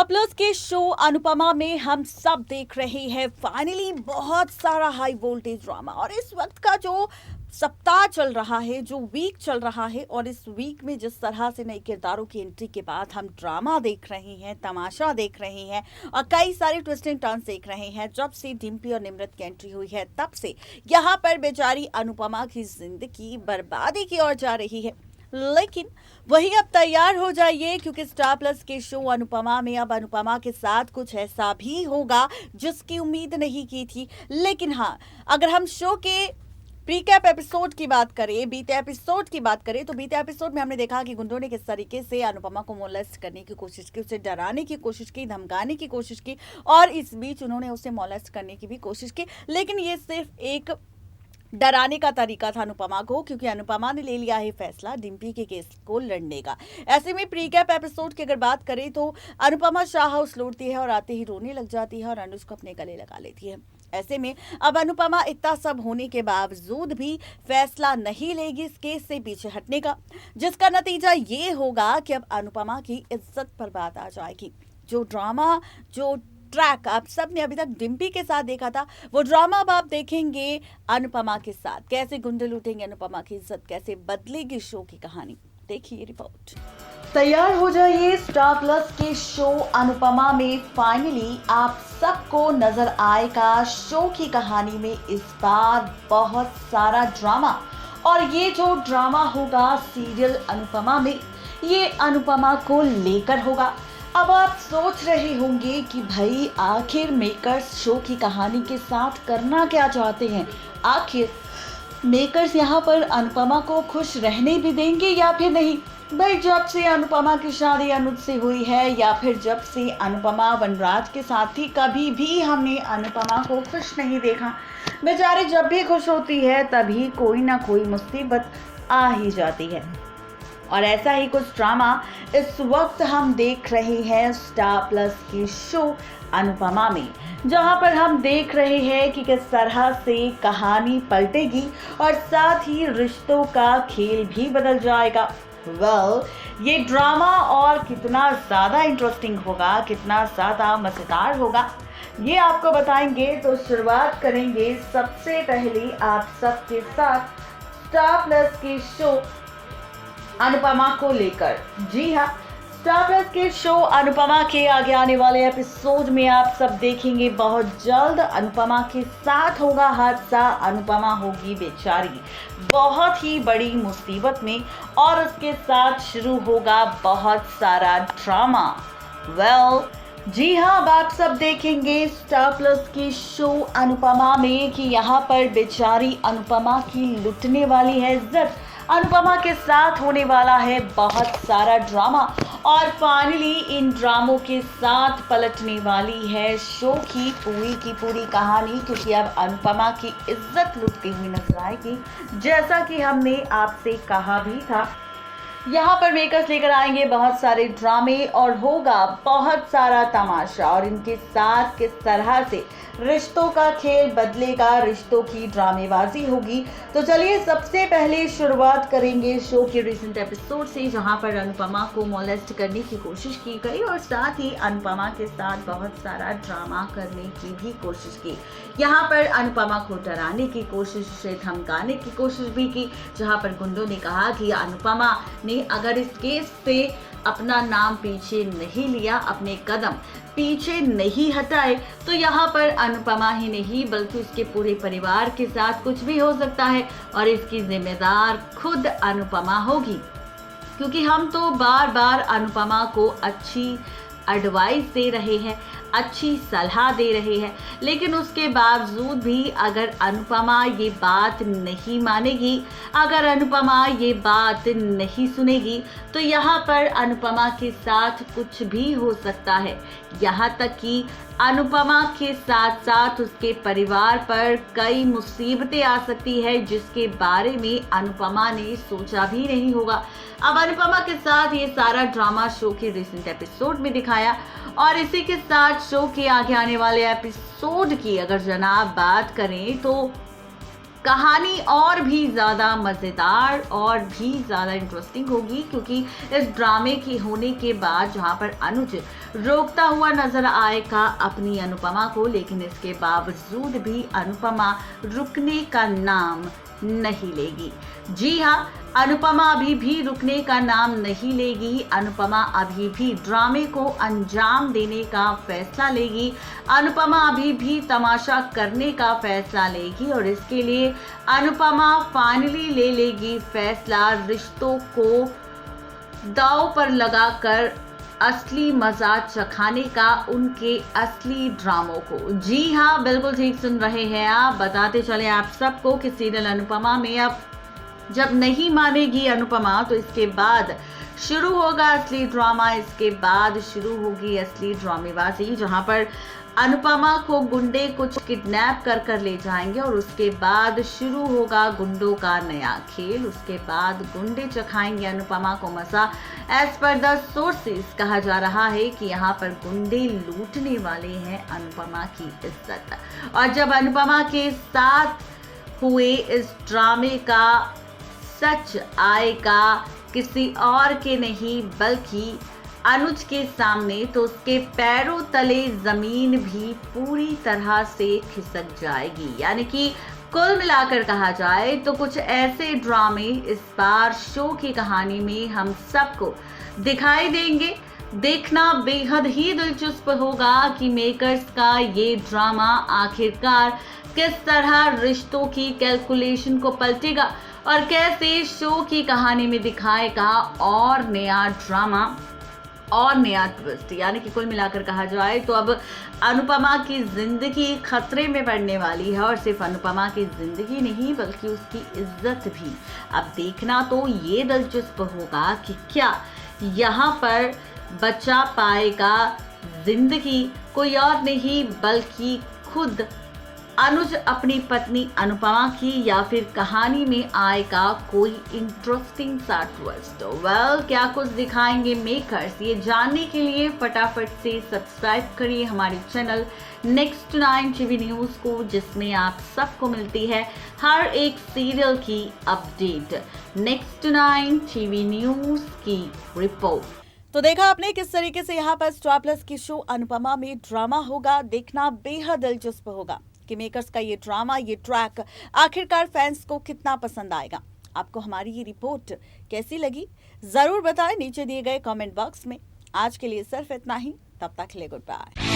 Plus के show Anupama में हम सब देख रहे हैं फाइनली बहुत सारा हाई वोल्टेज ड्रामा। और इस वक्त का जो सप्ताह चल रहा है, जो वीक चल रहा है, और इस वीक में जिस तरह से नए किरदारों की एंट्री के बाद हम ड्रामा देख रहे हैं, तमाशा देख रहे हैं और कई सारे ट्विस्टिंग टर्न्स देख रहे हैं। जब से डिम्पी और निमरत की एंट्री हुई है तब से यहाँ पर बेचारी अनुपमा की जिंदगी बर्बादी की ओर जा रही है। लेकिन वही अब तैयार हो जाइए, क्योंकि स्टार प्लस के शो अनुपमा में अब अनुपमा के साथ कुछ ऐसा भी होगा जिसकी उम्मीद नहीं की थी। लेकिन हाँ, अगर हम शो के प्रीकैप एपिसोड की बात करें, बीते एपिसोड की बात करें, तो बीते एपिसोड में हमने देखा कि गुंडों ने किस तरीके से अनुपमा को मोलेस्ट करने की कोशिश की, उसे डराने की कोशिश की, धमकाने की कोशिश की, और इस बीच उन्होंने उसे मोलेस्ट करने की भी कोशिश की। लेकिन ये सिर्फ एक डराने का तरीका था अनुपमा को, क्योंकि अनुपमा ने ले लिया है फैसला डिम्पी के केस को लड़ने का। ऐसे में प्रीकैप एपिसोड की अगर बात करें तो अनुपमा शाह हाउस लौटती है और आते ही रोने लग जाती है और अनुज को अपने गले लगा लेती है। ऐसे में अब अनुपमा इतना सब होने के बावजूद भी फैसला नहीं लेगी इस केस से पीछे हटने का, जिसका नतीजा ये होगा कि अब अनुपमा की इज्जत पर बात आ जाएगी। जो ड्रामा, जो ट्रैक आप सब ने अभी तक डिम्पी के साथ देखा था, वो ड्रामा अब आप देखेंगे अनुपमा के साथ। कैसे गुंडे लूटेंगे अनुपमा की इज्जत, कैसे बदलेगी शो की कहानी, देखिए रिपोर्ट। तैयार हो जाइए, स्टार प्लस के शो अनुपमा में फाइनली आप सबको नजर आएगा शो की कहानी में इस बार बहुत सारा ड्रामा। और ये जो ड्रामा होगा सीरियल अनुपमा में, ये अनुपमा को लेकर होगा। अब आप सोच रहे होंगे कि भाई आखिर मेकर्स शो की कहानी के साथ करना क्या चाहते हैं। आखिर मेकर्स यहाँ पर अनुपमा को खुश रहने भी देंगे या फिर नहीं। भाई जब से अनुपमा की शादी अनुज से हुई है, या फिर जब से अनुपमा वनराज के साथ थी, कभी भी हमने अनुपमा को खुश नहीं देखा। बेचारी जब भी खुश होती है तभी कोई ना कोई मुसीबत आ ही जाती है। और ऐसा ही कुछ ड्रामा इस वक्त हम देख रहे हैं स्टार प्लस के शो अनुपमा में, जहां पर हम देख रहे हैं कि किस तरह से कहानी पलटेगी और साथ ही रिश्तों का खेल भी बदल जाएगा। ये ड्रामा और कितना ज़्यादा इंटरेस्टिंग होगा, कितना ज़्यादा मज़ेदार होगा, ये आपको बताएंगे। तो शुरुआत करेंगे सबसे पहले आप सबके साथ स्टार प्लस के शो अनुपमा को लेकर। जी हाँ, स्टार प्लस के शो अनुपमा के आगे आने वाले एपिसोड में आप सब देखेंगे बहुत जल्द अनुपमा के साथ होगा हादसा। अनुपमा होगी बेचारी बहुत ही बड़ी मुसीबत में, और उसके साथ शुरू होगा बहुत सारा ड्रामा। जी हाँ, अब आप सब देखेंगे स्टार प्लस के शो अनुपमा में कि यहाँ पर बेचारी अनुपमा की लुटने वाली है इज्जत। अनुपमा के साथ होने वाला है बहुत सारा ड्रामा, और फाइनली इन ड्रामों के साथ पलटने वाली है शो की पूरी कहानी, क्योंकि अब अनुपमा की इज्जत लुटती हुई नजर आएगी। जैसा कि हमने आपसे कहा भी था, यहाँ पर मेकर्स लेकर आएंगे बहुत सारे ड्रामे और होगा बहुत सारा तमाशा, और इनके साथ किस तरह से रिश्तों का खेल बदलेगा, रिश्तों की ड्रामेबाजी होगी। तो चलिए सबसे पहले शुरुआत करेंगे शो के रिसेंट एपिसोड से, जहाँ पर अनुपमा को मोलेस्ट करने की कोशिश की गई और साथ ही अनुपमा के साथ बहुत सारा ड्रामा करने की भी कोशिश की। यहाँ पर अनुपमा को डराने की कोशिश, उसे धमकाने की कोशिश भी की, जहाँ पर गुंडों ने कहा कि अनुपमा ने अगर इस केस से अपना नाम पीछे नहीं लिया, अपने कदम पीछे नहीं हटाए, तो यहाँ पर अनुपमा ही नहीं बल्कि उसके पूरे परिवार के साथ कुछ भी हो सकता है, और इसकी जिम्मेदार खुद अनुपमा होगी। क्योंकि हम तो बार बार अनुपमा को अच्छी एडवाइस दे रहे हैं, अच्छी सलाह दे रहे हैं, लेकिन उसके बावजूद भी अगर अनुपमा ये बात नहीं मानेगी, अगर अनुपमा ये बात नहीं सुनेगी, तो यहाँ पर अनुपमा के साथ कुछ भी हो सकता है। यहाँ तक कि अनुपमा के साथ साथ उसके परिवार पर कई मुसीबतें आ सकती है, जिसके बारे में अनुपमा ने सोचा भी नहीं होगा। अब अनुपमा के साथ ये सारा ड्रामा शो के रिसेंट एपिसोड में दिखाया, और इसी के साथ शो के आगे आने वाले एपिसोड की अगर जनाब बात करें तो कहानी और भी ज़्यादा मज़ेदार और भी ज़्यादा इंटरेस्टिंग होगी, क्योंकि इस ड्रामे के होने के बाद जहां पर अनुज रोकता हुआ नजर आएगा अपनी अनुपमा को, लेकिन इसके बावजूद भी अनुपमा रुकने का नाम नहीं लेगी। जी हाँ, अनुपमा अभी भी रुकने का नाम नहीं लेगी। अनुपमा अभी भी ड्रामे को अंजाम देने का फैसला लेगी। अनुपमा अभी भी तमाशा करने का फैसला लेगी और इसके लिए अनुपमा फाइनली ले लेगी फैसला रिश्तों को दांव पर लगाकर असली मजा चखाने का, उनके असली ड्रामों को। जी हाँ, बिल्कुल ठीक सुन रहे हैं आप। बताते चले आप सबको कि सीरियल अनुपमा में अब जब नहीं मानेगी अनुपमा तो इसके बाद शुरू होगा असली ड्रामा। इसके बाद शुरू होगी असली ड्रामेबाजी, जहां पर अनुपमा को गुंडे कुछ किडनैप कर ले जाएंगे और उसके बाद शुरू होगा गुंडों का नया खेल। उसके बाद गुंडे चखाएंगे अनुपमा को मजा। एज पर द सोर्सेस कहा जा रहा है कि यहाँ पर गुंडे लूटने वाले हैं अनुपमा की इज्जत। और जब अनुपमा के साथ हुए इस ड्रामे का सच आएगा किसी और के नहीं बल्कि अनुज के सामने, तो उसके पैरों तले जमीन भी पूरी तरह से खिसक जाएगी। यानी कि कुल मिलाकर कहा जाए तो कुछ ऐसे ड्रामे इस बार शो की कहानी में हम सबको दिखाई देंगे। देखना बेहद ही दिलचस्प होगा कि मेकर्स का ये ड्रामा आखिरकार किस तरह रिश्तों की कैलकुलेशन को पलटेगा और कैसे शो की कहानी में दिखाएगा और नया ड्रामा और नया ट्विस्ट। यानी कि कुल मिलाकर कहा जाए तो अब अनुपमा की जिंदगी खतरे में पड़ने वाली है, और सिर्फ अनुपमा की जिंदगी नहीं बल्कि उसकी इज्जत भी। अब देखना तो ये दिलचस्प होगा कि क्या यहाँ पर बचा पाएगा जिंदगी कोई और नहीं बल्कि खुद अनुज अपनी पत्नी अनुपमा की, या फिर कहानी में आएगा कोई इंटरेस्टिंग सा ट्विस्ट। वेल, क्या कुछ दिखाएंगे मेकर्स, ये जानने के लिए फटाफट से सब्सक्राइब करिए हमारे चैनल नेक्स्ट 9 टीवी न्यूज़ को, जिसमें आप सबको मिलती है हर एक सीरियल की अपडेट। नेक्स्ट 9 टीवी न्यूज़ की रिपोर्ट। तो देखा आपने किस तरीके से यहाँ पर स्टार प्लस की शो अनुपमा में ड्रामा होगा। देखना बेहद दिलचस्प होगा कि मेकर्स का ये ड्रामा, ये ट्रैक आखिरकार फैंस को कितना पसंद आएगा। आपको हमारी ये रिपोर्ट कैसी लगी जरूर बताएं नीचे दिए गए कमेंट बॉक्स में। आज के लिए सिर्फ इतना ही, तब तक के लिए गुड बाय।